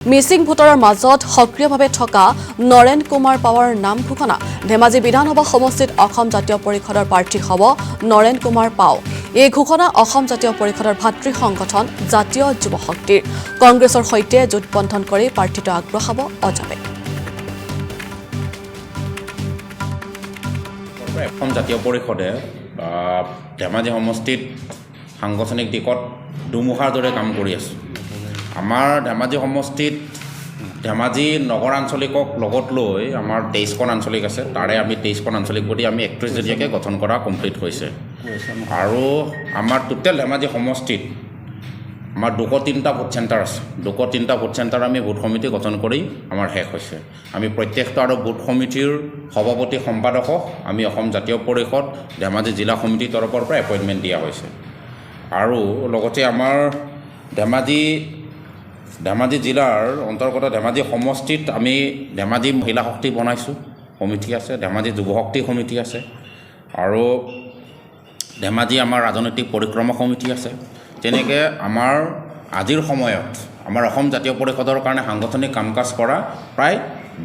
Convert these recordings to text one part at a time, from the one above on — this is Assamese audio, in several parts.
মিচিং ভোটাৰৰ মাজত সক্ৰিয়ভাৱে থকা নৰেন কুমাৰ পাৱাৰ নাম ঘোষণা ধেমাজি বিধানসভা সমষ্টিত অসম জাতীয় পৰিষদৰ প্ৰাৰ্থী হ'ব নৰেন কুমাৰ পাও। এই ঘোষণা অসম জাতীয় পৰিষদৰ ভাতৃ সংগঠন জাতীয় যুৱ শক্তিৰ কংগ্ৰেছৰ সৈতে জোটবন্ধন কৰি প্ৰাৰ্থীটো আগবঢ়াব অজাবে। অসম জাতীয় পৰিষদে ধেমাজি সমষ্টিত সাংগঠনিক দিশত দুমুহাৰ দৰে কাম কৰি আছে। আমাৰ ধেমাজি সমষ্টিত ধেমাজি নগৰ আঞ্চলিকক লগত লৈ আমাৰ 23খন আঞ্চলিক আছে। তাৰে আমি 23খন আঞ্চলিক বডি আমি 31 জনীয়াকৈ গঠন কৰা কমপ্লিট হৈছে। আৰু আমাৰ টোটেল ধেমাজি সমষ্টিত আমাৰ 203টা ভোট চেণ্টাৰ আছে। 203টা ভোট চেণ্টাৰ আমি ভোট সমিতি গঠন কৰি আমাৰ শেষ হৈছে। আমি প্ৰত্যেকটা আৰু ভোট সমিতিৰ সভাপতি সম্পাদকক আমি অসম জাতীয় পৰিষদ ধেমাজি জিলা সমিতিৰ তৰফৰ পৰা এপইণ্টমেণ্ট দিয়া হৈছে। আৰু লগতে আমাৰ ধেমাজি জিলাৰ অন্তৰ্গত ধেমাজি সমষ্টিত আমি ধেমাজি মহিলা শক্তি বনাইছোঁ, সমিতি আছে। ধেমাজি যুৱ শক্তি সমিতি আছে। আৰু ধেমাজি আমাৰ ৰাজনৈতিক পৰিক্ৰমা সমিতি আছে। তেনেকৈ আমাৰ আজিৰ সময়ত আমাৰ অসম জাতীয় পৰিষদৰ কাৰণে সাংগঠনিক কাম কাজ কৰা প্ৰায়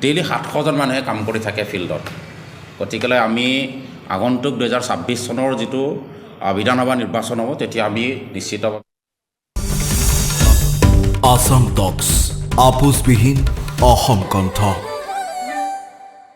ডেইলি 700জন মানুহে কাম কৰি থাকে ফিল্ডত। গতিকেলৈ আমি আগন্তুক 2026 চনৰ যিটো বিধানসভা নিৰ্বাচন হ'ব তেতিয়া আমি নিশ্চিতভাৱে আসাম টক্স আপোচবিহীন অসম কণ্ঠ।